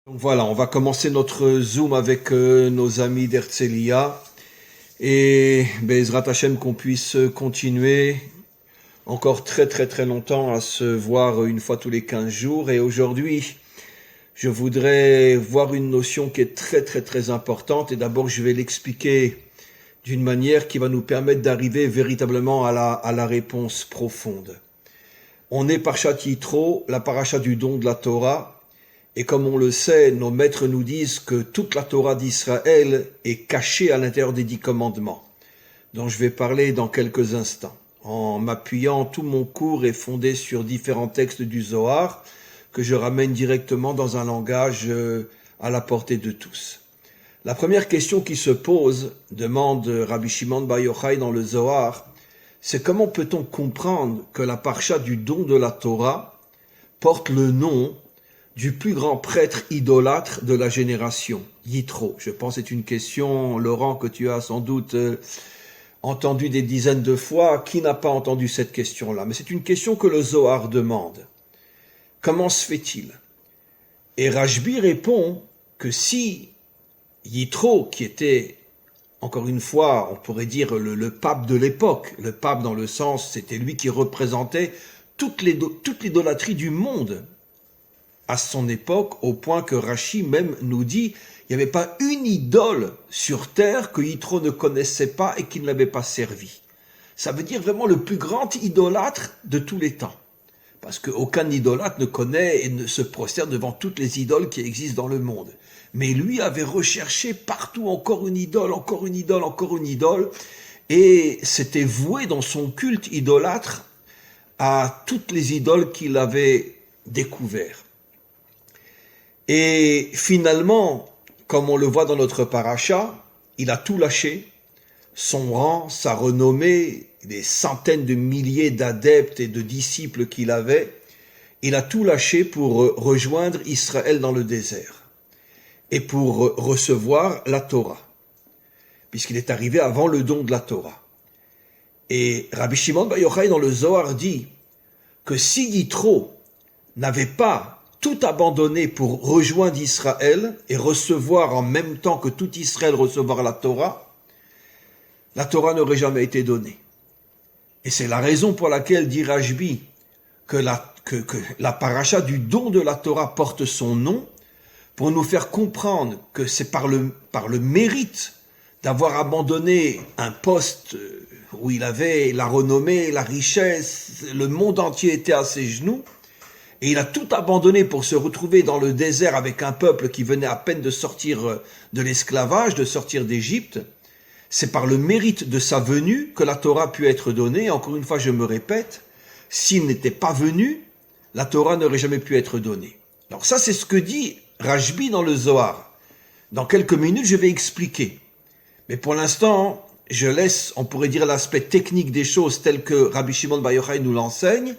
Donc voilà, on va commencer notre Zoom avec nos amis d'Herzliya et Bezrat Hashem qu'on puisse continuer encore très longtemps à se voir une fois tous les 15 jours. Et aujourd'hui, je voudrais voir une notion qui est très importante, et d'abord je vais l'expliquer d'une manière qui va nous permettre d'arriver véritablement à la réponse profonde. On est Parshat Yitro, la paracha du don de la Torah. Et comme on le sait, nos maîtres nous disent que toute la Torah d'Israël est cachée à l'intérieur des 10 commandements, dont je vais parler dans quelques instants. En m'appuyant, tout mon cours est fondé sur différents textes du Zohar, que je ramène directement dans un langage à la portée de tous. La première question qui se pose, demande Rabbi Shimon Bar Yochai dans le Zohar, c'est comment peut-on comprendre que la paracha du don de la Torah porte le nom du plus grand prêtre idolâtre de la génération, Yitro. Je pense que c'est une question, Laurent, que tu as sans doute entendu des dizaines de fois. Qui n'a pas entendu cette question-là? Mais c'est une question que le Zohar demande. Comment se fait-il? Et Rashbi répond que si Yitro, qui était, encore une fois, on pourrait dire le pape de l'époque, le pape dans le sens, c'était lui qui représentait toute l'idolâtrie du monde, à son époque, au point que Rashi même nous dit il n'y avait pas une idole sur terre que Yitro ne connaissait pas et qui ne l'avait pas servi. Ça veut dire vraiment le plus grand idolâtre de tous les temps. Parce qu'aucun idolâtre ne connaît et ne se prosterne devant toutes les idoles qui existent dans le monde. Mais lui avait recherché partout encore une idole, et s'était voué dans son culte idolâtre à toutes les idoles qu'il avait découvertes. Et finalement, comme on le voit dans notre paracha, il a tout lâché, son rang, sa renommée, des centaines de milliers d'adeptes et de disciples qu'il avait, il a tout lâché pour rejoindre Israël dans le désert et pour recevoir la Torah, puisqu'il est arrivé avant le don de la Torah. Et Rabbi Shimon Bar Yochai dans le Zohar dit que si Yitro n'avait pas tout abandonné pour rejoindre Israël et recevoir en même temps que tout Israël recevoir la Torah n'aurait jamais été donnée. Et c'est la raison pour laquelle dit Rashbi que la paracha du don de la Torah porte son nom, pour nous faire comprendre que c'est par le mérite d'avoir abandonné un poste où il avait la renommée, la richesse, le monde entier était à ses genoux, et il a tout abandonné pour se retrouver dans le désert avec un peuple qui venait à peine de sortir de l'esclavage, de sortir d'Égypte. C'est par le mérite de sa venue que la Torah a pu être donnée. Encore une fois, je me répète, s'il n'était pas venu, la Torah n'aurait jamais pu être donnée. Alors ça, c'est ce que dit Rashbi dans le Zohar. Dans quelques minutes, je vais expliquer. Mais pour l'instant, je laisse, on pourrait dire, l'aspect technique des choses tel que Rabbi Shimon Bar Yochai nous l'enseigne,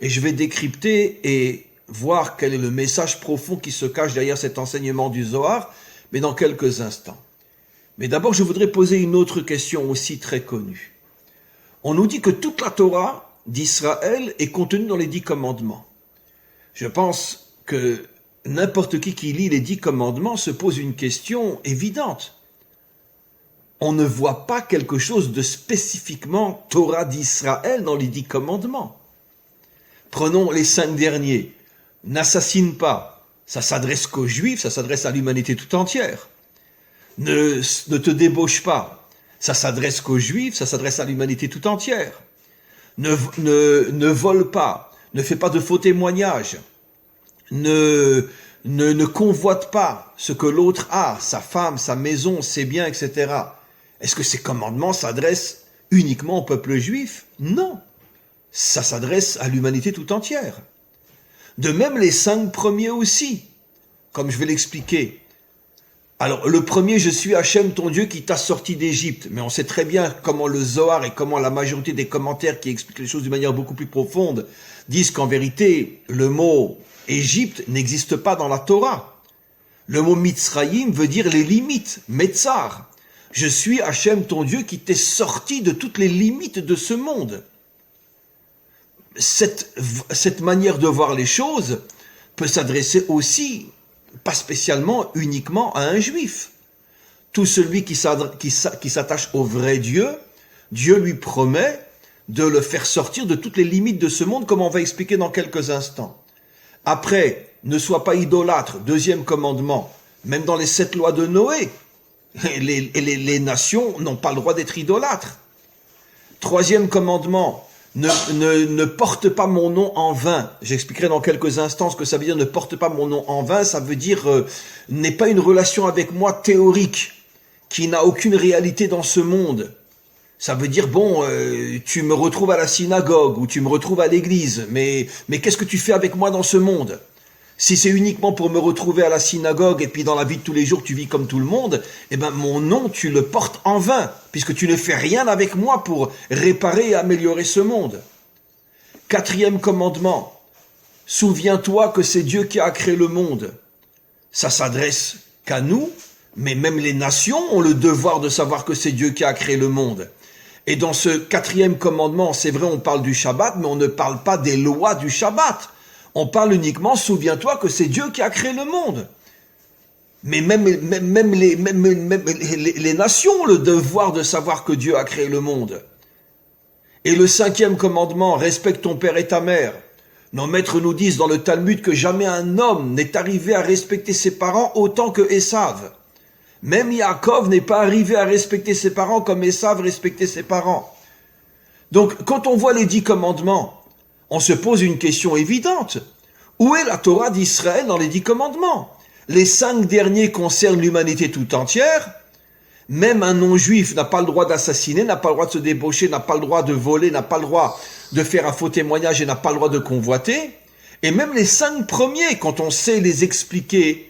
et je vais décrypter et voir quel est le message profond qui se cache derrière cet enseignement du Zohar, mais dans quelques instants. Mais d'abord, je voudrais poser une autre question aussi très connue. On nous dit que toute la Torah d'Israël est contenue dans les 10 commandements. Je pense que n'importe qui lit les 10 commandements se pose une question évidente. On ne voit pas quelque chose de spécifiquement Torah d'Israël dans les 10 commandements. Prenons les 5 derniers. N'assassine pas. Ça s'adresse qu'aux Juifs, ça s'adresse à l'humanité tout entière. Ne te débauche pas. Ça s'adresse qu'aux Juifs, ça s'adresse à l'humanité tout entière. Ne vole pas. Ne fais pas de faux témoignages. Ne convoite pas ce que l'autre a, sa femme, sa maison, ses biens, etc. Est-ce que ces commandements s'adressent uniquement au peuple juif? Non. Ça s'adresse à l'humanité tout entière. De même, les 5 premiers aussi, comme je vais l'expliquer. Alors, le premier, je suis Hachem, ton Dieu, qui t'a sorti d'Égypte. Mais on sait très bien comment le Zohar et comment la majorité des commentaires qui expliquent les choses d'une manière beaucoup plus profonde disent qu'en vérité, le mot Égypte n'existe pas dans la Torah. Le mot Mitzrayim veut dire les limites, Metzar. Je suis Hachem, ton Dieu, qui t'est sorti de toutes les limites de ce monde. Cette manière de voir les choses peut s'adresser aussi pas spécialement uniquement à un juif. Tout celui qui s'attache au vrai Dieu, Dieu lui promet de le faire sortir de toutes les limites de ce monde, comme on va expliquer dans quelques instants. Après, ne sois pas idolâtre, deuxième commandement. Même dans les 7 lois de Noé, les nations n'ont pas le droit d'être idolâtres. Troisième commandement, ne porte pas mon nom en vain. J'expliquerai dans quelques instants ce que ça veut dire ne porte pas mon nom en vain. Ça veut dire n'aie pas une relation avec moi théorique, qui n'a aucune réalité dans ce monde. Ça veut dire, tu me retrouves à la synagogue ou tu me retrouves à l'église, mais qu'est-ce que tu fais avec moi dans ce monde? Si c'est uniquement pour me retrouver à la synagogue et puis dans la vie de tous les jours tu vis comme tout le monde, eh ben mon nom tu le portes en vain, puisque tu ne fais rien avec moi pour réparer et améliorer ce monde. Quatrième commandement, souviens-toi que c'est Dieu qui a créé le monde. Ça s'adresse qu'à nous, mais même les nations ont le devoir de savoir que c'est Dieu qui a créé le monde. Et dans ce quatrième commandement, c'est vrai, on parle du Shabbat, mais on ne parle pas des lois du Shabbat. On parle uniquement, souviens-toi que c'est Dieu qui a créé le monde. Mais même les nations ont le devoir de savoir que Dieu a créé le monde. Et le cinquième commandement, respecte ton père et ta mère. Nos maîtres nous disent dans le Talmud que jamais un homme n'est arrivé à respecter ses parents autant que Esav. Même Yaakov n'est pas arrivé à respecter ses parents comme Esav respectait ses parents. Donc, quand on voit les 10 commandements, on se pose une question évidente. Où est la Torah d'Israël dans les 10 commandements? Les 5 derniers concernent l'humanité tout entière. Même un non-juif n'a pas le droit d'assassiner, n'a pas le droit de se débaucher, n'a pas le droit de voler, n'a pas le droit de faire un faux témoignage et n'a pas le droit de convoiter. Et même les 5 premiers, quand on sait les expliquer,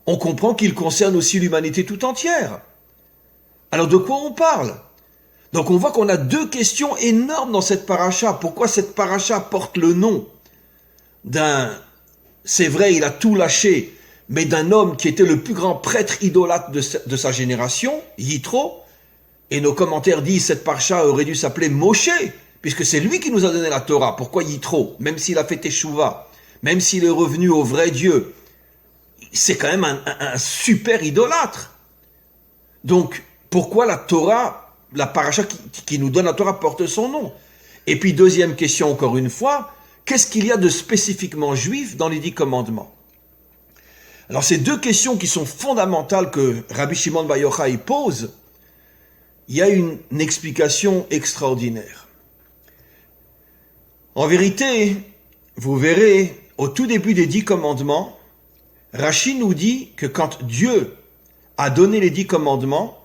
on comprend qu'ils concernent aussi l'humanité tout entière. Alors de quoi on parle? Donc on voit qu'on a 2 questions énormes dans cette paracha. Pourquoi cette paracha porte le nom c'est vrai, il a tout lâché, mais d'un homme qui était le plus grand prêtre idolâtre de sa génération, Yitro, et nos commentaires disent cette paracha aurait dû s'appeler Moshe, puisque c'est lui qui nous a donné la Torah. Pourquoi Yitro? Même s'il a fait Teshuvah, même s'il est revenu au vrai Dieu, c'est quand même un super idolâtre. Donc, pourquoi la Torah, la paracha qui nous donne la Torah porte son nom? Et puis, deuxième question encore une fois, qu'est-ce qu'il y a de spécifiquement juif dans les 10 commandements? Alors, ces 2 questions qui sont fondamentales que Rabbi Shimon Bar Yochai pose, il y a une explication extraordinaire. En vérité, vous verrez, au tout début des 10 commandements, Rashi nous dit que quand Dieu a donné les 10 commandements,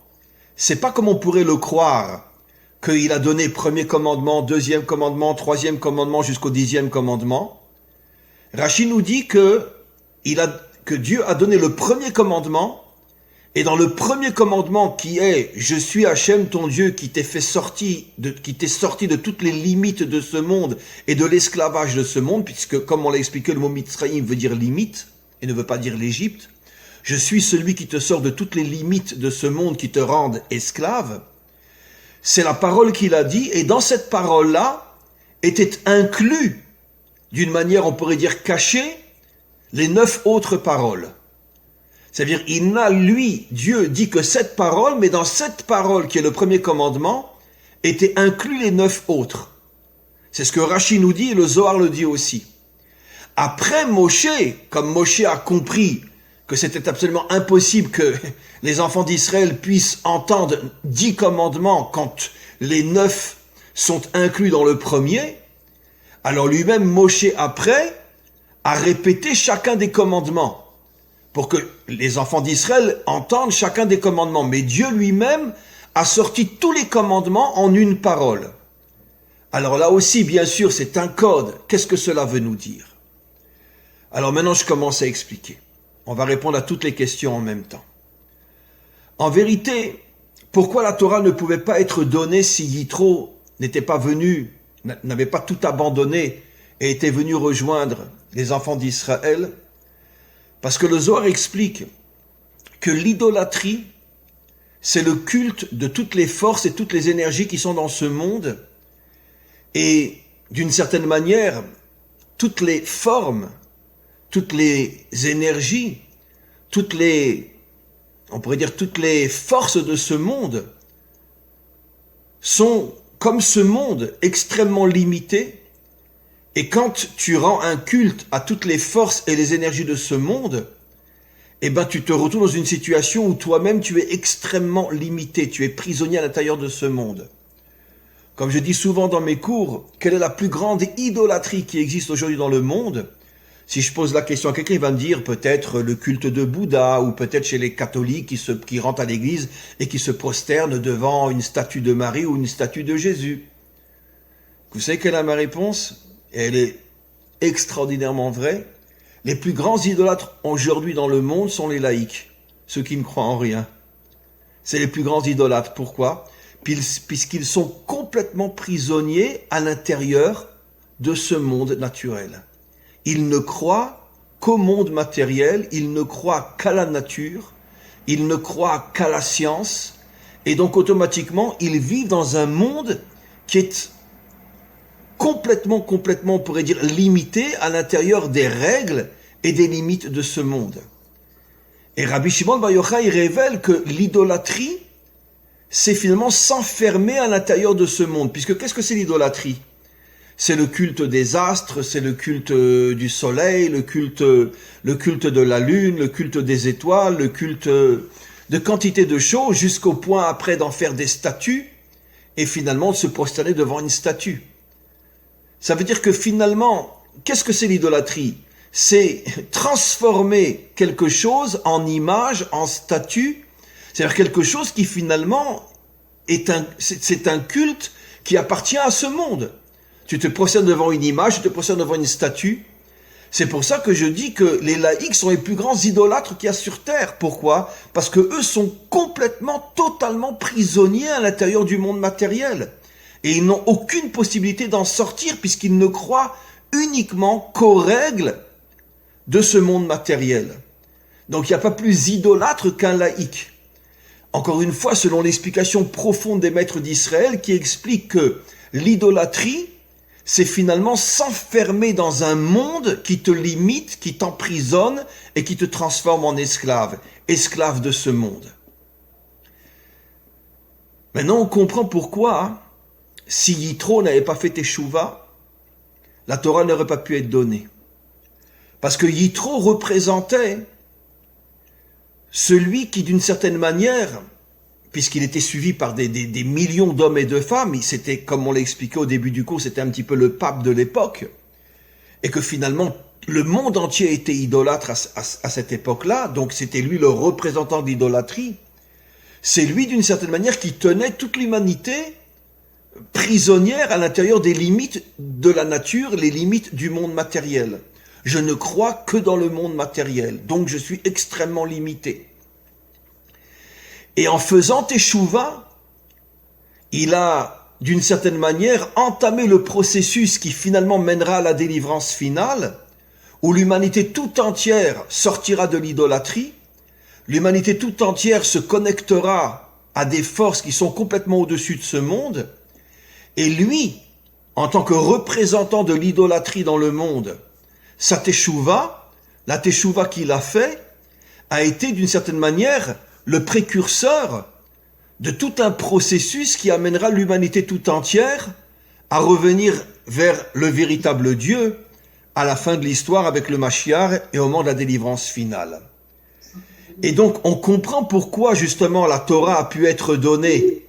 c'est pas comme on pourrait le croire, qu'il a donné premier commandement, deuxième commandement, troisième commandement jusqu'au 10e commandement. Rashi nous dit que Dieu a donné le premier commandement, et dans le premier commandement qui est « Je suis Hachem ton Dieu qui t'est sorti de toutes les limites de ce monde et de l'esclavage de ce monde », puisque comme on l'a expliqué, le mot Mitzrayim veut dire limite et ne veut pas dire l'Égypte. « Je suis celui qui te sort de toutes les limites de ce monde qui te rendent esclave ». C'est la parole qu'il a dit, et dans cette parole-là était inclus, d'une manière on pourrait dire cachée, les 9 autres paroles. C'est-à-dire, il n'a, lui, Dieu, dit que cette parole, mais dans cette parole qui est le premier commandement, étaient inclus les 9 autres. C'est ce que Rashi nous dit et le Zohar le dit aussi. Après Moshe, comme Moshe a compris que c'était absolument impossible que les enfants d'Israël puissent entendre 10 commandements quand les 9 sont inclus dans le premier, alors lui-même, Moshe, après, a répété chacun des commandements pour que les enfants d'Israël entendent chacun des commandements. Mais Dieu lui-même a sorti tous les commandements en une parole. Alors là aussi, bien sûr, c'est un code. Qu'est-ce que cela veut nous dire? Alors maintenant, je commence à expliquer. On va répondre à toutes les questions en même temps. En vérité, pourquoi la Torah ne pouvait pas être donnée si Yitro n'était pas venu, n'avait pas tout abandonné et était venu rejoindre les enfants d'Israël? Parce que le Zohar explique que l'idolâtrie, c'est le culte de toutes les forces et toutes les énergies qui sont dans ce monde. Et d'une certaine manière, toutes les formes, toutes les énergies on pourrait dire toutes les forces de ce monde sont, comme ce monde, extrêmement limités. Et quand tu rends un culte à toutes les forces et les énergies de ce monde, eh ben, tu te retrouves dans une situation où toi-même tu es extrêmement limité, tu es prisonnier à l'intérieur de ce monde. Comme je dis souvent dans mes cours, quelle est la plus grande idolâtrie qui existe aujourd'hui dans le monde? Si je pose la question à quelqu'un, il va me dire peut-être le culte de Bouddha, ou peut-être chez les catholiques qui rentrent à l'église et qui se prosternent devant une statue de Marie ou une statue de Jésus. Vous savez quelle est ma réponse? Et elle est extraordinairement vraie. Les plus grands idolâtres aujourd'hui dans le monde sont les laïcs, ceux qui ne croient en rien. C'est les plus grands idolâtres. Pourquoi? Puisqu'ils sont complètement prisonniers à l'intérieur de ce monde naturel. Ils ne croient qu'au monde matériel, ils ne croient qu'à la nature, ils ne croient qu'à la science, et donc automatiquement, ils vivent dans un monde qui est complètement, on pourrait dire, limité à l'intérieur des règles et des limites de ce monde. Et Rabbi Shimon Bar Yochai révèle que l'idolâtrie, c'est finalement s'enfermer à l'intérieur de ce monde. Puisque qu'est-ce que c'est l'idolâtrie? C'est le culte des astres, c'est le culte du soleil, le culte de la lune, le culte des étoiles, le culte de quantité de choses, jusqu'au point après d'en faire des statues, et finalement de se prosterner devant une statue. Ça veut dire que finalement, qu'est-ce que c'est l'idolâtrie? C'est transformer quelque chose en image, en statue, c'est-à-dire quelque chose qui finalement c'est un culte qui appartient à ce monde. Tu te prosternes devant une image, tu te prosternes devant une statue. C'est pour ça que je dis que les laïcs sont les plus grands idolâtres qu'il y a sur terre. Pourquoi? Parce que eux sont complètement, totalement prisonniers à l'intérieur du monde matériel. Et ils n'ont aucune possibilité d'en sortir puisqu'ils ne croient uniquement qu'aux règles de ce monde matériel. Donc il n'y a pas plus idolâtre qu'un laïc. Encore une fois, selon l'explication profonde des maîtres d'Israël qui explique que l'idolâtrie, c'est finalement s'enfermer dans un monde qui te limite, qui t'emprisonne et qui te transforme en esclave, esclave de ce monde. Maintenant, on comprend pourquoi, si Yitro n'avait pas fait Teshuvah, la Torah n'aurait pas pu être donnée. Parce que Yitro représentait celui qui, d'une certaine manière, puisqu'il était suivi par des millions d'hommes et de femmes, c'était, comme on l'a expliqué au début du cours, c'était un petit peu le pape de l'époque, et que finalement, le monde entier était idolâtre à cette époque-là, donc c'était lui le représentant de l'idolâtrie. C'est lui, d'une certaine manière, qui tenait toute l'humanité prisonnière à l'intérieur des limites de la nature, les limites du monde matériel. Je ne crois que dans le monde matériel, donc je suis extrêmement limité. Et en faisant Teshuvah, il a, d'une certaine manière, entamé le processus qui finalement mènera à la délivrance finale, où l'humanité tout entière sortira de l'idolâtrie, l'humanité tout entière se connectera à des forces qui sont complètement au-dessus de ce monde, et lui, en tant que représentant de l'idolâtrie dans le monde, sa Teshuvah, la Teshuvah qu'il a fait, a été d'une certaine manière le précurseur de tout un processus qui amènera l'humanité tout entière à revenir vers le véritable Dieu à la fin de l'histoire avec le Mashiach et au moment de la délivrance finale. Et donc on comprend pourquoi justement la Torah a pu être donnée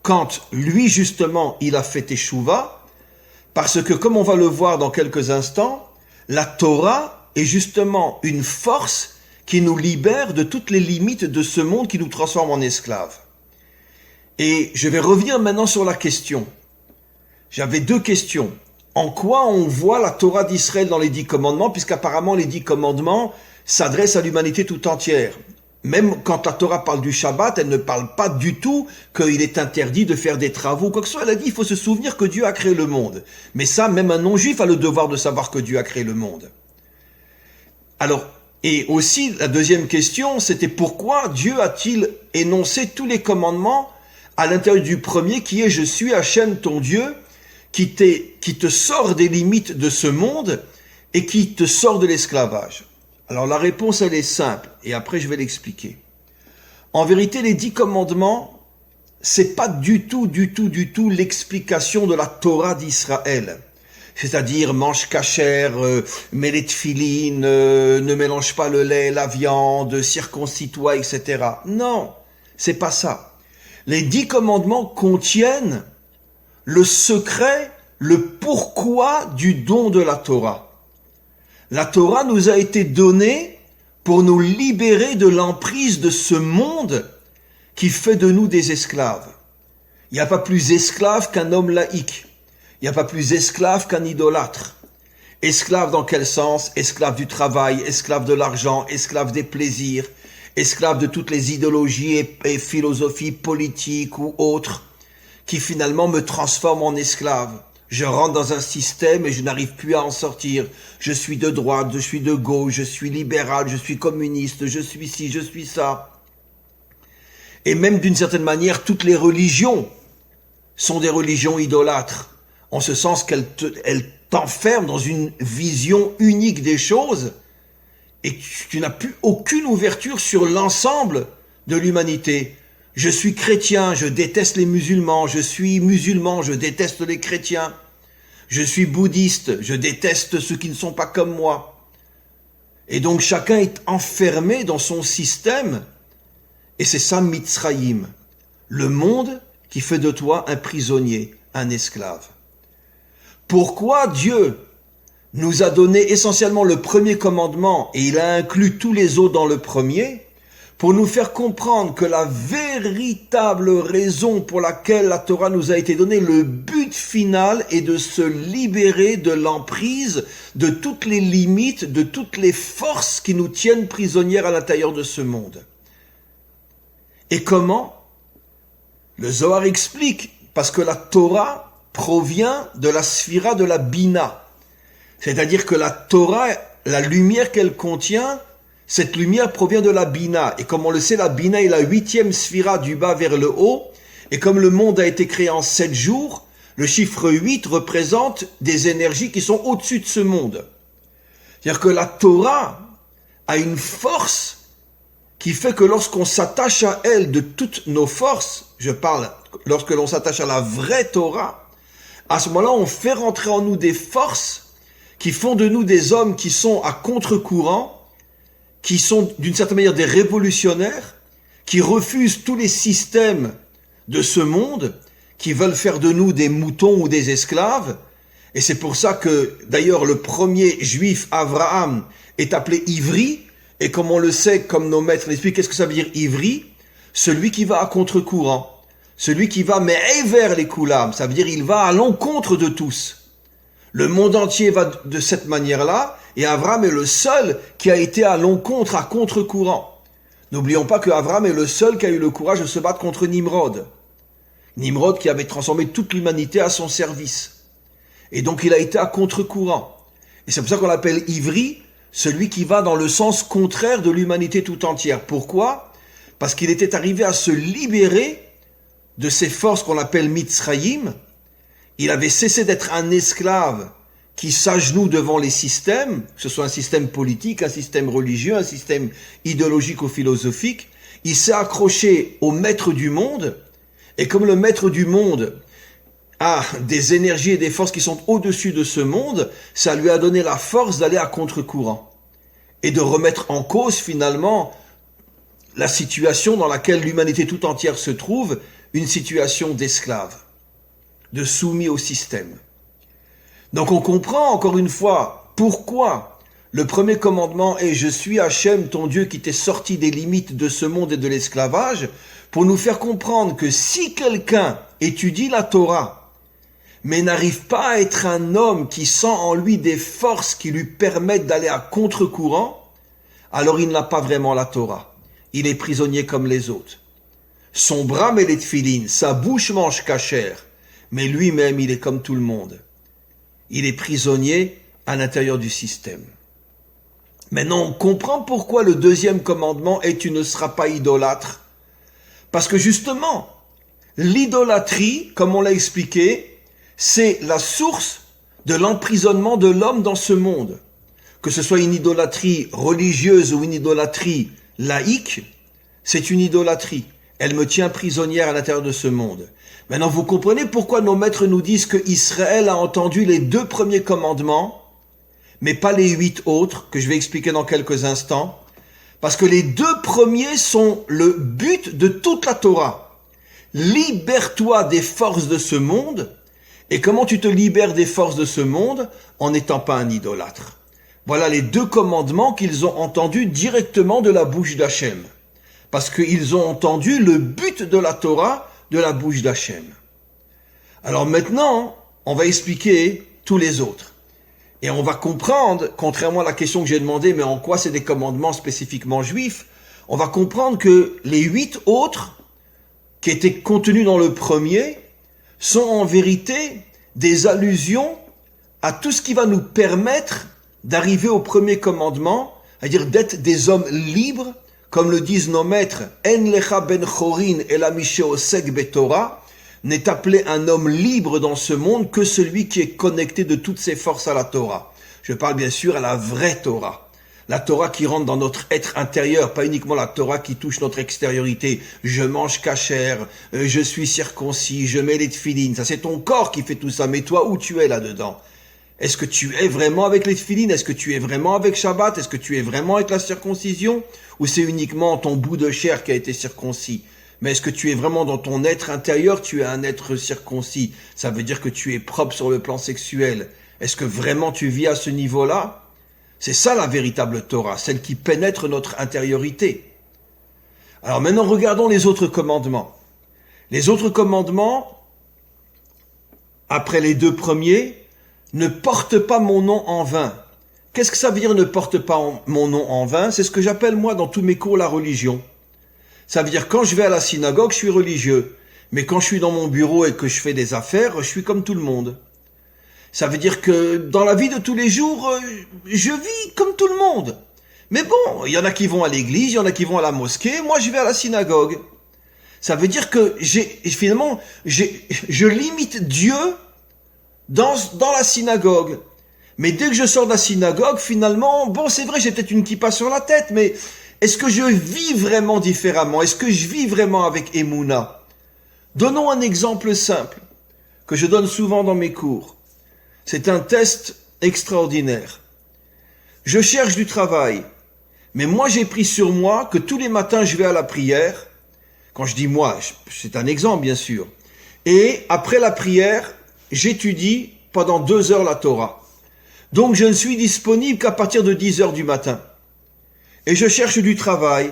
quand lui justement il a fait Teshuvah, parce que comme on va le voir dans quelques instants, la Torah est justement une force qui nous libère de toutes les limites de ce monde qui nous transforme en esclaves. Et je vais revenir maintenant sur la question. J'avais deux questions. En quoi on voit la Torah d'Israël dans les 10 commandements, puisqu'apparemment les 10 commandements s'adressent à l'humanité tout entière. Même quand la Torah parle du Shabbat, elle ne parle pas du tout qu'il est interdit de faire des travaux, quoi que ce soit. Elle a dit, il faut se souvenir que Dieu a créé le monde. Mais ça, même un non-juif a le devoir de savoir que Dieu a créé le monde. Alors, et aussi, la deuxième question, c'était pourquoi Dieu a-t-il énoncé tous les commandements à l'intérieur du premier qui est « Je suis Hachem ton Dieu » qui te sort des limites de ce monde et qui te sort de l'esclavage. Alors la réponse, elle est simple, et après je vais l'expliquer. En vérité, les 10 commandements, c'est pas du tout l'explication de la Torah d'Israël. C'est-à-dire, mange cachère, mets les tefilines, ne mélange pas le lait, la viande, circoncis-toi, etc. Non, c'est pas ça. Les 10 commandements contiennent le secret, le pourquoi du don de la Torah. La Torah nous a été donnée pour nous libérer de l'emprise de ce monde qui fait de nous des esclaves. Il n'y a pas plus esclave qu'un homme laïque. Il n'y a pas plus esclave qu'un idolâtre. Esclave dans quel sens? Esclave du travail, esclave de l'argent, esclave des plaisirs, esclave de toutes les idéologies et philosophies politiques ou autres qui finalement me transforment en esclave. Je rentre dans un système et je n'arrive plus à en sortir. Je suis de droite, je suis de gauche, je suis libéral, je suis communiste, je suis ci, je suis ça. Et même d'une certaine manière, toutes les religions sont des religions idolâtres, en ce sens qu'elles t'enferment dans une vision unique des choses et tu n'as plus aucune ouverture sur l'ensemble de l'humanité. Je suis chrétien, je déteste les musulmans, je suis musulman, je déteste les chrétiens. Je suis bouddhiste, je déteste ceux qui ne sont pas comme moi. Et donc chacun est enfermé dans son système, et c'est ça Mitzrayim, le monde qui fait de toi un prisonnier, un esclave. Pourquoi Dieu nous a donné essentiellement le premier commandement, et il a inclus tous les autres dans le premier, pour nous faire comprendre que la véritable raison pour laquelle la Torah nous a été donnée, le but final est de se libérer de l'emprise, de toutes les limites, de toutes les forces qui nous tiennent prisonnières à l'intérieur de ce monde. Et comment? Le Zohar explique, parce que la Torah provient de la sphira de la Bina. C'est-à-dire que la Torah, la lumière qu'elle contient, cette lumière provient de la Bina. Et comme on le sait, la Bina est la 8e sphira du bas vers le haut. Et comme le monde a été créé en 7 jours, le chiffre 8 représente des énergies qui sont au-dessus de ce monde. C'est-à-dire que la Torah a une force qui fait que lorsqu'on s'attache à elle de toutes nos forces, je parle lorsque l'on s'attache à la vraie Torah, à ce moment-là, on fait rentrer en nous des forces qui font de nous des hommes qui sont à contre-courant, qui sont d'une certaine manière des révolutionnaires, qui refusent tous les systèmes de ce monde, qui veulent faire de nous des moutons ou des esclaves. Et c'est pour ça que, d'ailleurs, le premier juif, Abraham, est appelé Ivri. Et comme on le sait, comme nos maîtres l'expliquent, qu'est-ce que ça veut dire Ivri? Celui qui va à contre-courant. Celui qui va, mais vers les koulam. Ça veut dire il va à l'encontre de tous. Le monde entier va de cette manière-là. Et Abraham est le seul qui a été à l'encontre, à contre-courant. N'oublions pas que Abraham est le seul qui a eu le courage de se battre contre Nimrod. Nimrod qui avait transformé toute l'humanité à son service. Et donc il a été à contre-courant. Et c'est pour ça qu'on l'appelle Ivri, celui qui va dans le sens contraire de l'humanité tout entière. Pourquoi? Parce qu'il était arrivé à se libérer de ces forces qu'on appelle Mitzrayim. Il avait cessé d'être un esclave qui s'agenouille devant les systèmes, que ce soit un système politique, un système religieux, un système idéologique ou philosophique. Il s'est accroché au maître du monde, et comme le maître du monde a des énergies et des forces qui sont au-dessus de ce monde, ça lui a donné la force d'aller à contre-courant et de remettre en cause finalement la situation dans laquelle l'humanité tout entière se trouve, une situation d'esclave, de soumis au système. Donc on comprend encore une fois pourquoi le premier commandement est « Je suis Hachem, ton Dieu qui t'est sorti des limites de ce monde et de l'esclavage » pour nous faire comprendre que si quelqu'un étudie la Torah mais n'arrive pas à être un homme qui sent en lui des forces qui lui permettent d'aller à contre-courant, alors il n'a pas vraiment la Torah. Il est prisonnier comme les autres. Son bras met les tefilines, sa bouche mange cachère, mais lui-même il est comme tout le monde. Il est prisonnier à l'intérieur du système. Maintenant, on comprend pourquoi le deuxième commandement est « Tu ne seras pas idolâtre ». Parce que justement, l'idolâtrie, comme on l'a expliqué, c'est la source de l'emprisonnement de l'homme dans ce monde. que ce soit une idolâtrie religieuse ou une idolâtrie laïque, c'est une idolâtrie. Elle me tient prisonnière à l'intérieur de ce monde. Maintenant, vous comprenez pourquoi nos maîtres nous disent que Israël a entendu les 2 premiers commandements, mais pas les 8 autres, que je vais expliquer dans quelques instants. Parce que les 2 premiers sont le but de toute la Torah. Libère-toi des forces de ce monde. Et comment tu te libères des forces de ce monde? En n'étant pas un idolâtre. Voilà les 2 commandements qu'ils ont entendus directement de la bouche d'Hachem. Parce qu'ils ont entendu le but de la Torah de la bouche d'Hachem. Alors maintenant, on va expliquer tous les autres. Et on va comprendre, contrairement à la question que j'ai demandé, mais en quoi c'est des commandements spécifiquement juifs, on va comprendre que les 8 autres, qui étaient contenus dans le premier, sont en vérité des allusions à tout ce qui va nous permettre d'arriver au premier commandement, c'est-à-dire d'être des hommes libres, comme le disent nos maîtres, En lecha ben chorin ela mishe osek betorah, n'est appelé un homme libre dans ce monde que celui qui est connecté de toutes ses forces à la Torah. Je parle bien sûr à la vraie Torah. La Torah qui rentre dans notre être intérieur, pas uniquement la Torah qui touche notre extériorité. Je mange kasher, je suis circoncis, je mets les tefilines. Ça, c'est ton corps qui fait tout ça. Mais toi, où tu es là-dedans? Est-ce que tu es vraiment avec les tefilines? Est-ce que tu es vraiment avec Shabbat? Est-ce que tu es vraiment avec la circoncision? Ou c'est uniquement ton bout de chair qui a été circoncis? Mais est-ce que tu es vraiment dans ton être intérieur? Tu es un être circoncis. Ça veut dire que tu es propre sur le plan sexuel. Est-ce que vraiment tu vis à ce niveau-là? C'est ça la véritable Torah, celle qui pénètre notre intériorité. Alors maintenant, regardons les autres commandements. Les autres commandements, après les 2 premiers, ne portent pas mon nom en vain. Qu'est-ce que ça veut dire ne porte pas mon nom en vain? C'est ce que j'appelle moi dans tous mes cours la religion. Ça veut dire quand je vais à la synagogue, je suis religieux. Mais quand je suis dans mon bureau et que je fais des affaires, je suis comme tout le monde. Ça veut dire que dans la vie de tous les jours, je vis comme tout le monde. Mais bon, il y en a qui vont à l'église, il y en a qui vont à la mosquée, moi je vais à la synagogue. Ça veut dire que je limite Dieu dans la synagogue. Mais dès que je sors de la synagogue, finalement, bon c'est vrai, j'ai peut-être une kippa sur la tête, mais est-ce que je vis vraiment différemment? Est-ce que je vis vraiment avec Emouna? Donnons un exemple simple, que je donne souvent dans mes cours. C'est un test extraordinaire. Je cherche du travail, mais moi j'ai pris sur moi que tous les matins je vais à la prière. Quand je dis moi, c'est un exemple bien sûr. Et après la prière, j'étudie pendant 2 heures la Torah. Donc je ne suis disponible qu'à partir de 10 heures du matin. Et je cherche du travail.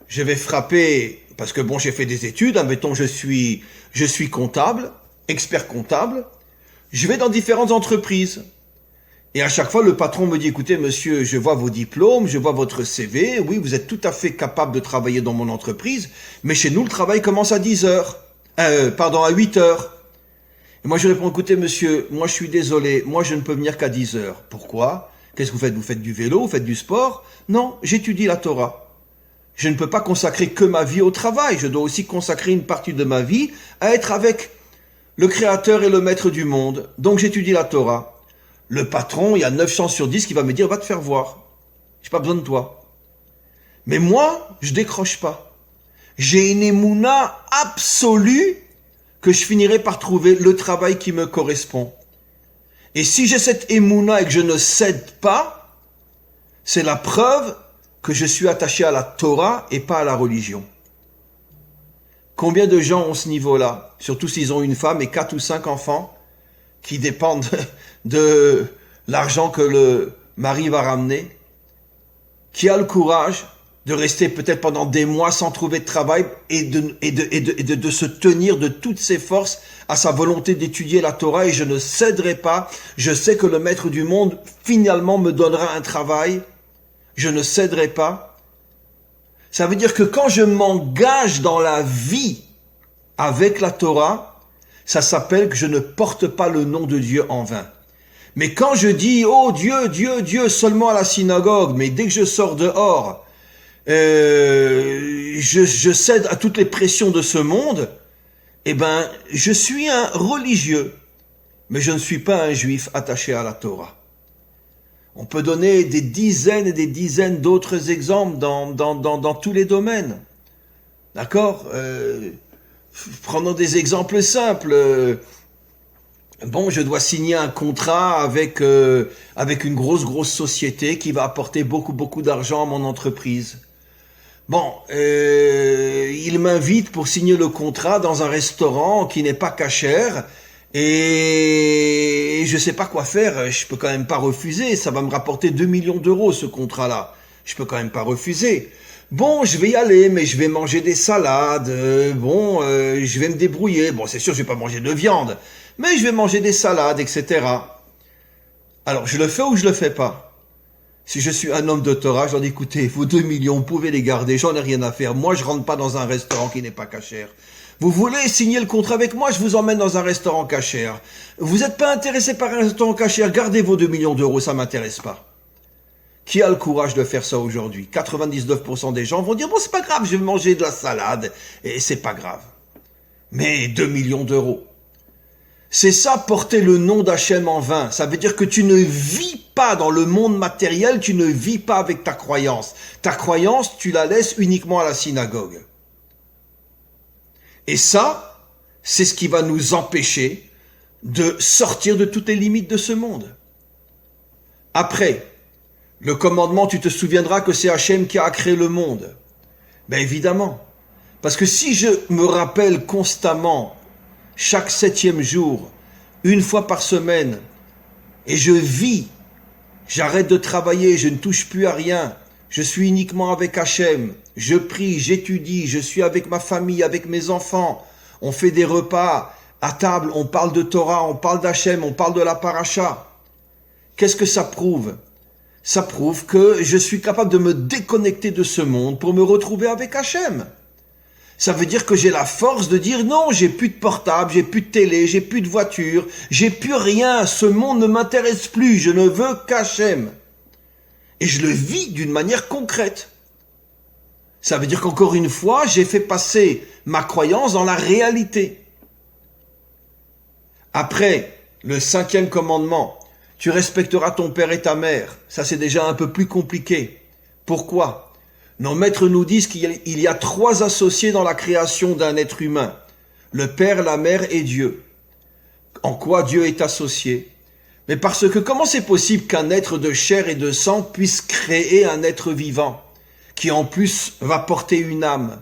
Je vais frapper, parce que bon, j'ai fait des études, admettons, je suis comptable, expert comptable. Je vais dans différentes entreprises. Et à chaque fois, le patron me dit, écoutez, monsieur, je vois vos diplômes, je vois votre CV. Oui, vous êtes tout à fait capable de travailler dans mon entreprise. Mais chez nous, le travail commence à 10 heures. À 8 heures. Et moi, je réponds, écoutez, monsieur, moi, je suis désolé. Moi, je ne peux venir qu'à 10 heures. Pourquoi? Qu'est-ce que vous faites? Vous faites du vélo? Vous faites du sport? Non, j'étudie la Torah. Je ne peux pas consacrer que ma vie au travail. Je dois aussi consacrer une partie de ma vie à être avec le Créateur et le Maître du monde. Donc, j'étudie la Torah. Le patron, il y a 9 chances sur 10 qui va me dire, va te faire voir. J'ai pas besoin de toi. Mais moi, je décroche pas. J'ai une émouna absolue que je finirai par trouver le travail qui me correspond. Et si j'ai cette émouna et que je ne cède pas, c'est la preuve que je suis attaché à la Torah et pas à la religion. Combien de gens ont ce niveau-là? Surtout s'ils ont une femme et 4 ou 5 enfants qui dépendent de l'argent que le mari va ramener, qui a le courage de rester peut-être pendant des mois sans trouver de travail et de se tenir de toutes ses forces à sa volonté d'étudier la Torah, et je ne céderai pas. Je sais que le Maître du monde finalement me donnera un travail. Je ne céderai pas. Ça veut dire que quand je m'engage dans la vie avec la Torah, ça s'appelle que je ne porte pas le nom de Dieu en vain. Mais quand je dis, oh Dieu, Dieu, Dieu, seulement à la synagogue, mais dès que je sors dehors, je cède à toutes les pressions de ce monde, eh ben, je suis un religieux, mais je ne suis pas un juif attaché à la Torah. On peut donner des dizaines et des dizaines d'autres exemples dans tous les domaines. D'accord? Prenons des exemples simples. Bon, je dois signer un contrat avec une grosse société qui va apporter beaucoup d'argent à mon entreprise. Bon, il m'invite pour signer le contrat dans un restaurant qui n'est pas cachère et je sais pas quoi faire. Je peux quand même pas refuser. Ça va me rapporter 2 millions d'euros ce contrat-là. Je peux quand même pas refuser. Bon, je vais y aller, mais je vais manger des salades. Je vais me débrouiller. Bon, c'est sûr, je vais pas manger de viande, mais je vais manger des salades, etc. Alors, je le fais ou je le fais pas? Si je suis un homme de Torah, je leur dis, écoutez, vos 2 millions, vous pouvez les garder, j'en ai rien à faire. Moi, je rentre pas dans un restaurant qui n'est pas cachère. Vous voulez signer le contrat avec moi, je vous emmène dans un restaurant cachère. Vous n'êtes pas intéressé par un restaurant cachère, gardez vos 2 millions d'euros, ça m'intéresse pas. Qui a le courage de faire ça aujourd'hui? 99% des gens vont dire, bon, c'est pas grave, je vais manger de la salade, et c'est pas grave. Mais 2 millions d'euros. C'est ça, porter le nom d'Hachem en vain. Ça veut dire que tu ne vis pas dans le monde matériel, tu ne vis pas avec ta croyance. Ta croyance, tu la laisses uniquement à la synagogue. Et ça, c'est ce qui va nous empêcher de sortir de toutes les limites de ce monde. Après, le commandement, tu te souviendras que c'est Hachem qui a créé le monde. Ben évidemment. Parce que si je me rappelle constamment, chaque 7e jour, une fois par semaine, et je vis, j'arrête de travailler, je ne touche plus à rien, je suis uniquement avec Hachem, je prie, j'étudie, je suis avec ma famille, avec mes enfants, on fait des repas, à table, on parle de Torah, on parle d'Hachem, on parle de la paracha. Qu'est-ce que ça prouve? Ça prouve que je suis capable de me déconnecter de ce monde pour me retrouver avec Hachem. Ça veut dire que j'ai la force de dire non, j'ai plus de portable, j'ai plus de télé, j'ai plus de voiture, j'ai plus rien, ce monde ne m'intéresse plus, je ne veux qu'Hachem. Et je le vis d'une manière concrète. Ça veut dire qu'encore une fois, j'ai fait passer ma croyance dans la réalité. Après, le 5e commandement, tu respecteras ton père et ta mère. Ça, c'est déjà un peu plus compliqué. Pourquoi? Nos maîtres nous disent qu'il y a 3 associés dans la création d'un être humain. Le père, la mère et Dieu. En quoi Dieu est associé? Mais parce que comment c'est possible qu'un être de chair et de sang puisse créer un être vivant, qui en plus va porter une âme,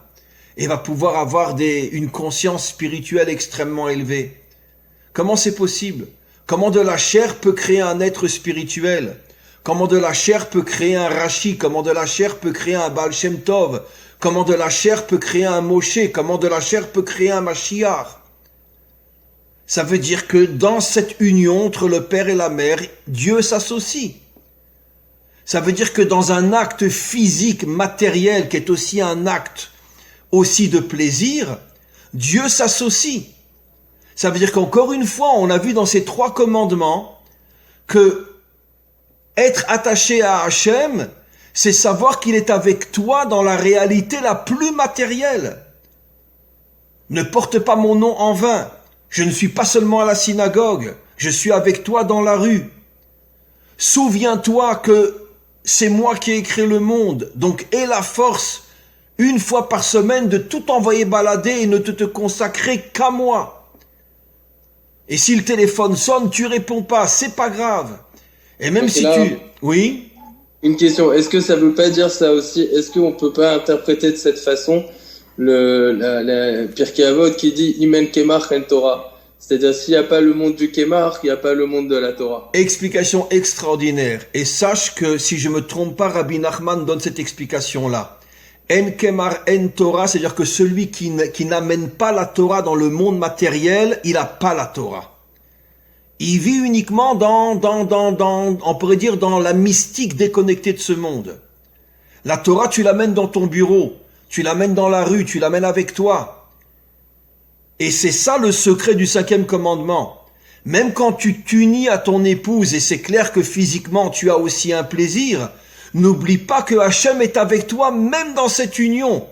et va pouvoir avoir une conscience spirituelle extrêmement élevée? Comment c'est possible? Comment de la chair peut créer un être spirituel? Comment de la chair peut créer un Rashi? Comment de la chair peut créer un Baal Shem Tov? Comment de la chair peut créer un Moshe? Comment de la chair peut créer un Mashiach? Ça veut dire que dans cette union entre le père et la mère, Dieu s'associe. Ça veut dire que dans un acte physique, matériel, qui est aussi un acte aussi de plaisir, Dieu s'associe. Ça veut dire qu'encore une fois, on a vu dans ces 3 commandements que être attaché à Hachem, c'est savoir qu'il est avec toi dans la réalité la plus matérielle. Ne porte pas mon nom en vain. Je ne suis pas seulement à la synagogue, je suis avec toi dans la rue. Souviens-toi que c'est moi qui ai créé le monde, donc aie la force, une fois par semaine, de tout envoyer balader et ne te consacrer qu'à moi. Et si le téléphone sonne, tu réponds pas, c'est pas grave. Et même si là, tu... Oui? Une question, est-ce que ça veut pas dire ça aussi? Est-ce qu'on peut pas interpréter de cette façon la Pirkei Avot qui dit Imen Kemach en Torah? C'est-à-dire, s'il n'y a pas le monde du Kemach, il n'y a pas le monde de la Torah. Explication extraordinaire. Et sache que, si je me trompe pas, Rabbi Nachman donne cette explication-là. En Kemar en Torah, c'est-à-dire que celui qui n'amène pas la Torah dans le monde matériel, il n'a pas la Torah. Il vit uniquement on pourrait dire, dans la mystique déconnectée de ce monde. La Torah, tu l'amènes dans ton bureau, tu l'amènes dans la rue, tu l'amènes avec toi. Et c'est ça le secret du 5e commandement. Même quand tu t'unis à ton épouse, et c'est clair que physiquement tu as aussi un plaisir, n'oublie pas que Hachem est avec toi même dans cette union,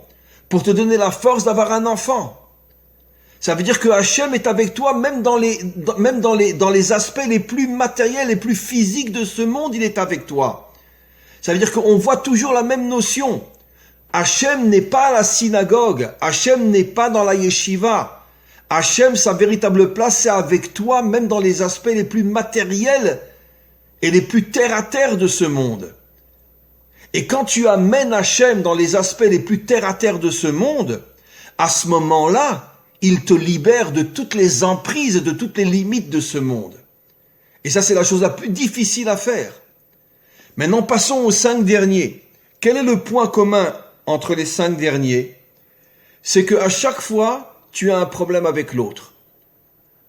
pour te donner la force d'avoir un enfant. Ça veut dire que Hachem est avec toi même dans les aspects les plus matériels, les plus physiques de ce monde, il est avec toi. Ça veut dire qu'on voit toujours la même notion. Hachem n'est pas à la synagogue, Hachem n'est pas dans la yeshiva. Hachem, sa véritable place, c'est avec toi, même dans les aspects les plus matériels et les plus terre à terre de ce monde. Et quand tu amènes Hachem dans les aspects les plus terre à terre de ce monde, à ce moment-là, il te libère de toutes les emprises et de toutes les limites de ce monde. Et ça, c'est la chose la plus difficile à faire. Maintenant, passons aux 5 derniers. Quel est le point commun entre les 5 derniers? C'est qu'à chaque fois, tu as un problème avec l'autre.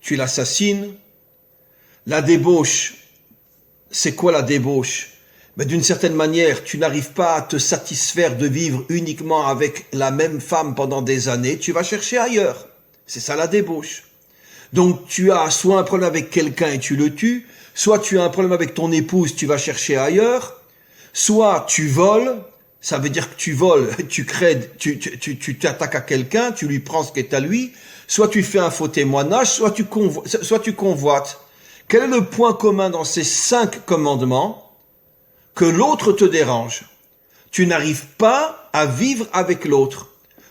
Tu l'assassines. La débauche, c'est quoi la débauche? Mais d'une certaine manière, tu n'arrives pas à te satisfaire de vivre uniquement avec la même femme pendant des années, tu vas chercher ailleurs. C'est ça la débauche. Donc tu as soit un problème avec quelqu'un et tu le tues, soit tu as un problème avec ton épouse, tu vas chercher ailleurs, soit tu voles, ça veut dire que tu voles, tu t'attaques à quelqu'un, tu lui prends ce qui est à lui, soit tu fais un faux témoignage, soit tu convoites. Quel est le point commun dans ces 5 commandements? Que l'autre te dérange. Tu n'arrives pas à vivre avec l'autre.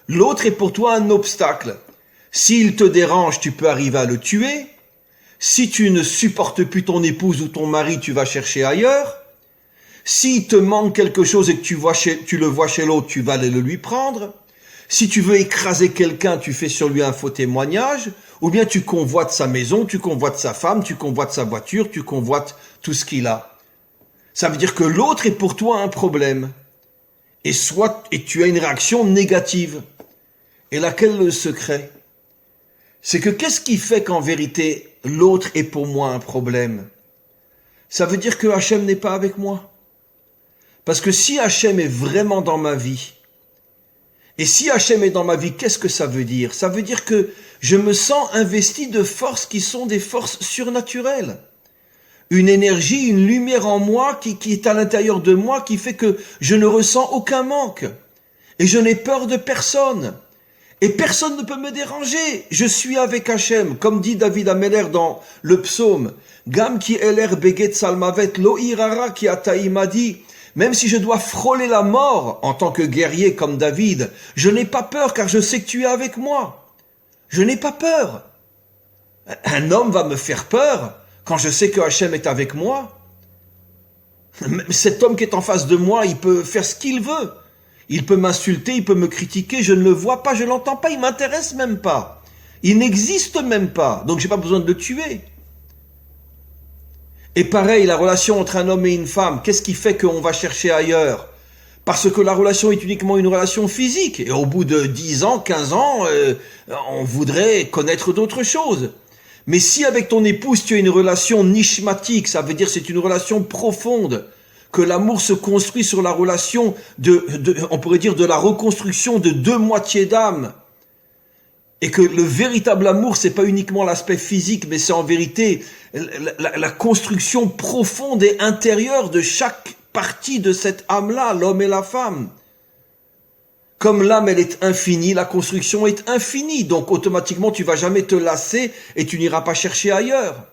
L'autre est pour toi un obstacle. S'il te dérange, tu peux arriver à le tuer. Si tu ne supportes plus ton épouse ou ton mari, tu vas chercher ailleurs. S'il te manque quelque chose et que tu le vois chez l'autre, tu vas aller le lui prendre. Si tu veux écraser quelqu'un, tu fais sur lui un faux témoignage. Ou bien tu convoites sa maison, tu convoites sa femme, tu convoites sa voiture, tu convoites tout ce qu'il a. Ça veut dire que l'autre est pour toi un problème. Et tu as une réaction négative. Et là, quel est le secret? C'est que qu'est-ce qui fait qu'en vérité, l'autre est pour moi un problème? Ça veut dire que Hachem n'est pas avec moi. Parce que si Hachem est vraiment dans ma vie, et si Hachem est dans ma vie, qu'est-ce que ça veut dire? Ça veut dire que je me sens investi de forces qui sont des forces surnaturelles. Une énergie, une lumière en moi qui est à l'intérieur de moi, qui fait que je ne ressens aucun manque. Et je n'ai peur de personne. Et personne ne peut me déranger. Je suis avec Hachem, comme dit David Ameller dans le psaume. Gam ki eler beget salmavet lo irara ki ataïma dit. Même si je dois frôler la mort en tant que guerrier comme David, je n'ai pas peur car je sais que tu es avec moi. Je n'ai pas peur. Un homme va me faire peur quand je sais que Hachem est avec moi. Cet homme qui est en face de moi, il peut faire ce qu'il veut. Il peut m'insulter, il peut me critiquer, je ne le vois pas, je ne l'entends pas, il ne m'intéresse même pas. Il n'existe même pas, donc je n'ai pas besoin de le tuer. Et pareil, la relation entre un homme et une femme, qu'est-ce qui fait qu'on va chercher ailleurs? Parce que la relation est uniquement une relation physique. Et au bout de 10 ans, 15 ans, on voudrait connaître d'autres choses. Mais si avec ton épouse tu as une relation nishmatique, ça veut dire c'est une relation profonde, que l'amour se construit sur la relation on pourrait dire de la reconstruction de 2 moitiés d'âme, et que le véritable amour c'est pas uniquement l'aspect physique, mais c'est en vérité la construction profonde et intérieure de chaque partie de cette âme-là, l'homme et la femme. Comme l'âme, elle est infinie, la construction est infinie. Donc, automatiquement, tu vas jamais te lasser et tu n'iras pas chercher ailleurs.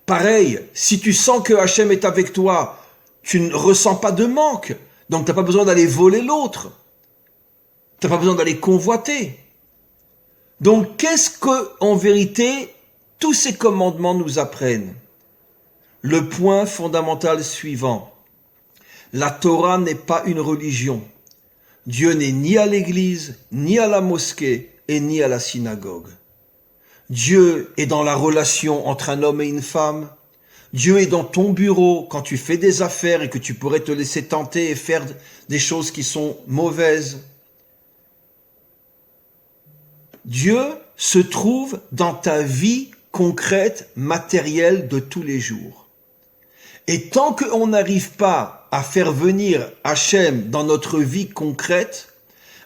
Pareil, si tu sens que Hachem est avec toi, tu ne ressens pas de manque. Donc, tu n'as pas besoin d'aller voler l'autre. Tu n'as pas besoin d'aller convoiter. Donc, qu'est-ce que, en vérité, tous ces commandements nous apprennent? Le point fondamental suivant. La Torah n'est pas une religion. Dieu n'est ni à l'église, ni à la mosquée, et ni à la synagogue. Dieu est dans la relation entre un homme et une femme. Dieu est dans ton bureau quand tu fais des affaires et que tu pourrais te laisser tenter et faire des choses qui sont mauvaises. Dieu se trouve dans ta vie concrète, matérielle de tous les jours. Et tant qu'on n'arrive pas à faire venir Hachem dans notre vie concrète,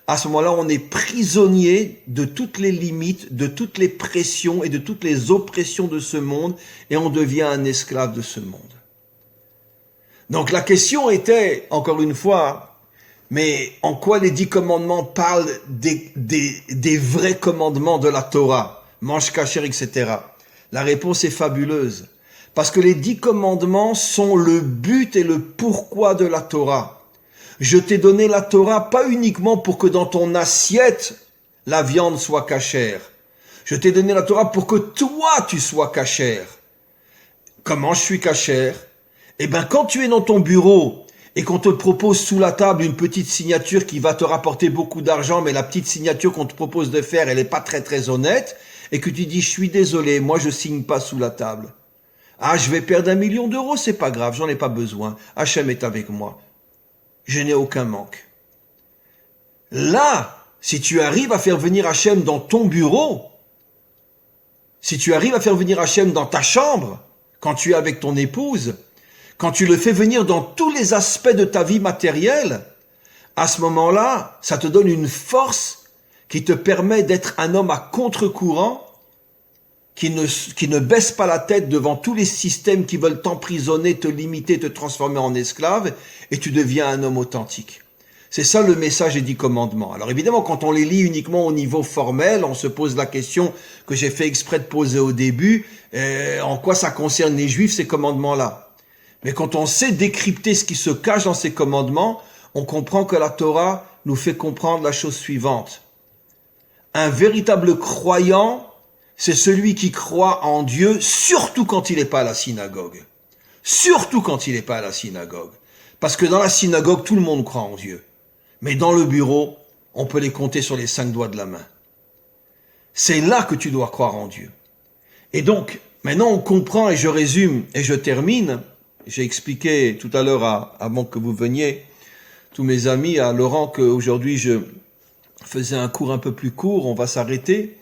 à ce moment-là, on est prisonnier de toutes les limites, de toutes les pressions et de toutes les oppressions de ce monde, et on devient un esclave de ce monde. Donc la question était, encore une fois, Mais en quoi les 10 commandements parlent des vrais commandements de la Torah? Mange kasher, etc. La réponse est fabuleuse. Parce que les 10 commandements sont le but et le pourquoi de la Torah. Je t'ai donné la Torah pas uniquement pour que dans ton assiette, la viande soit kasher. Je t'ai donné la Torah pour que toi, tu sois kasher. Comment je suis kasher? Eh bien, quand tu es dans ton bureau et qu'on te propose sous la table une petite signature qui va te rapporter beaucoup d'argent, mais la petite signature qu'on te propose de faire, elle n'est pas très très honnête, et que tu dis, je suis désolé, moi je signe pas sous la table. Ah, je vais perdre 1 million d'euros, c'est pas grave, j'en ai pas besoin. Hachem est avec moi. Je n'ai aucun manque. Là, si tu arrives à faire venir Hachem dans ton bureau, si tu arrives à faire venir Hachem dans ta chambre, quand tu es avec ton épouse, quand tu le fais venir dans tous les aspects de ta vie matérielle, à ce moment-là, ça te donne une force qui te permet d'être un homme à contre-courant, qui ne baisse pas la tête devant tous les systèmes qui veulent t'emprisonner, te limiter, te transformer en esclave, et tu deviens un homme authentique. C'est ça le message des 10 commandements. Alors évidemment, quand on les lit uniquement au niveau formel, on se pose la question que j'ai fait exprès de poser au début, en quoi ça concerne les Juifs, ces commandements-là? Mais quand on sait décrypter ce qui se cache dans ces commandements, on comprend que la Torah nous fait comprendre la chose suivante. Un véritable croyant, c'est celui qui croit en Dieu, surtout quand il n'est pas à la synagogue. Surtout quand il n'est pas à la synagogue. Parce que dans la synagogue, tout le monde croit en Dieu. Mais dans le bureau, on peut les compter sur les 5 doigts de la main. C'est là que tu dois croire en Dieu. Et donc, maintenant on comprend, et je résume, et je termine. J'ai expliqué tout à l'heure, avant que vous veniez, tous mes amis, à Laurent, qu'aujourd'hui je faisais un cours un peu plus court, on va s'arrêter.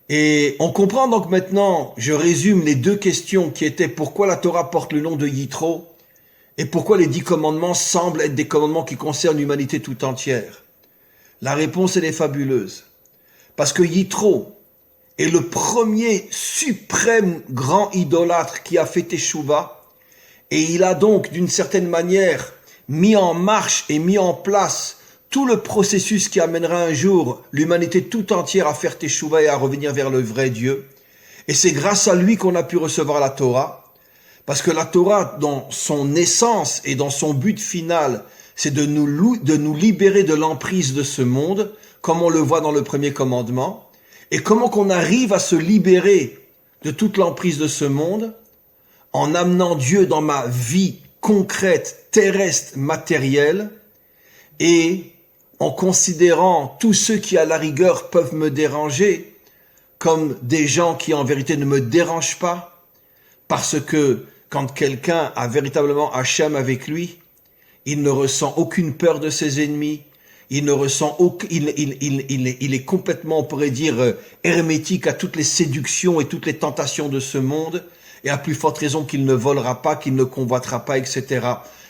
Et on comprend donc maintenant, je résume les 2 questions qui étaient pourquoi la Torah porte le nom de Yitro et pourquoi les 10 commandements semblent être des commandements qui concernent l'humanité tout entière. La réponse, elle est fabuleuse. Parce que Yitro est le premier suprême grand idolâtre qui a fait Teshuvah. Et il a donc, d'une certaine manière, mis en marche et mis en place tout le processus qui amènera un jour l'humanité tout entière à faire Teshuvah et à revenir vers le vrai Dieu. Et c'est grâce à lui qu'on a pu recevoir la Torah. Parce que la Torah, dans son essence et dans son but final, c'est de nous libérer de l'emprise de ce monde, comme on le voit dans le premier commandement. Et comment qu'on arrive à se libérer de toute l'emprise de ce monde? En amenant Dieu dans ma vie concrète, terrestre, matérielle, et en considérant tous ceux qui, à la rigueur, peuvent me déranger comme des gens qui, en vérité, ne me dérangent pas, parce que quand quelqu'un a véritablement Hachem avec lui, il ne ressent aucune peur de ses ennemis, il est complètement, on pourrait dire, hermétique à toutes les séductions et toutes les tentations de ce monde, et à plus forte raison qu'il ne volera pas, qu'il ne convoitera pas, etc.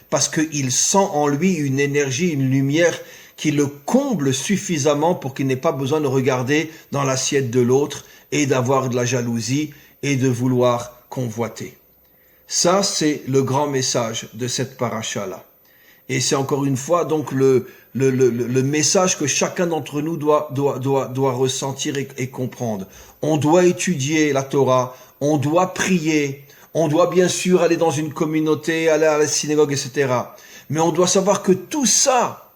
Parce qu'il sent en lui une énergie, une lumière qui le comble suffisamment pour qu'il n'ait pas besoin de regarder dans l'assiette de l'autre et d'avoir de la jalousie et de vouloir convoiter. Ça, c'est le grand message de cette paracha-là. Et c'est encore une fois donc le message que chacun d'entre nous doit ressentir et comprendre. On doit étudier la Torah, on doit prier, on doit bien sûr aller dans une communauté, aller à la synagogue, etc. Mais on doit savoir que tout ça,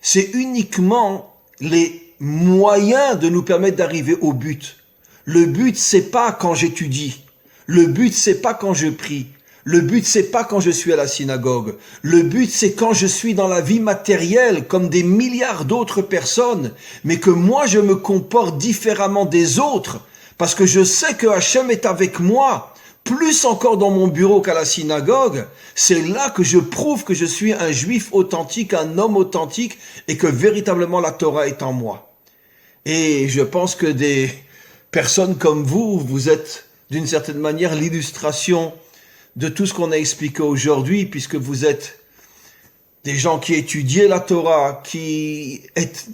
c'est uniquement les moyens de nous permettre d'arriver au but. Le but, c'est pas quand j'étudie. Le but, c'est pas quand je prie. Le but, c'est pas quand je suis à la synagogue. Le but, c'est quand je suis dans la vie matérielle, comme des milliards d'autres personnes, mais que moi, je me comporte différemment des autres, parce que je sais que Hachem est avec moi, plus encore dans mon bureau qu'à la synagogue. C'est là que je prouve que je suis un juif authentique, un homme authentique, et que véritablement la Torah est en moi. Et je pense que des personnes comme vous êtes d'une certaine manière l'illustration de tout ce qu'on a expliqué aujourd'hui, puisque vous êtes des gens qui étudiez la Torah, qui êtes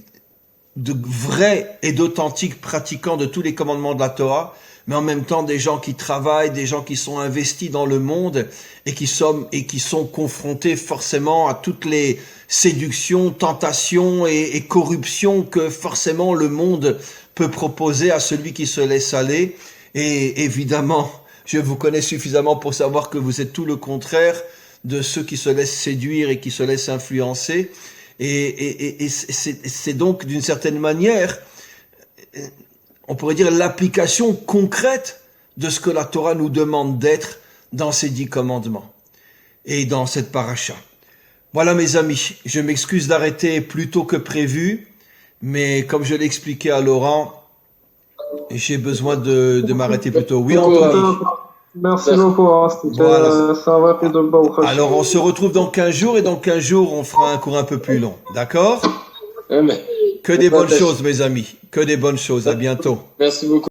de vrais et d'authentiques pratiquants de tous les commandements de la Torah, mais en même temps des gens qui travaillent, des gens qui sont investis dans le monde et qui sont confrontés forcément à toutes les séductions, tentations et corruptions que forcément le monde peut proposer à celui qui se laisse aller. Et évidemment, je vous connais suffisamment pour savoir que vous êtes tout le contraire de ceux qui se laissent séduire et qui se laissent influencer. Et c'est donc d'une certaine manière, on pourrait dire, l'application concrète de ce que la Torah nous demande d'être dans ces 10 commandements et dans cette paracha. Voilà mes amis, je m'excuse d'arrêter plus tôt que prévu, mais comme je l'ai expliqué à Laurent, j'ai besoin de m'arrêter plus tôt. Oui, Anthony. Merci beaucoup, hein. Voilà. Ça va être de bon. Alors on se retrouve dans 15 jours et dans 15 jours on fera un cours un peu plus long. D'accord? Amen. Que des bonnes choses mes amis. Que des bonnes choses. À bientôt. Merci beaucoup.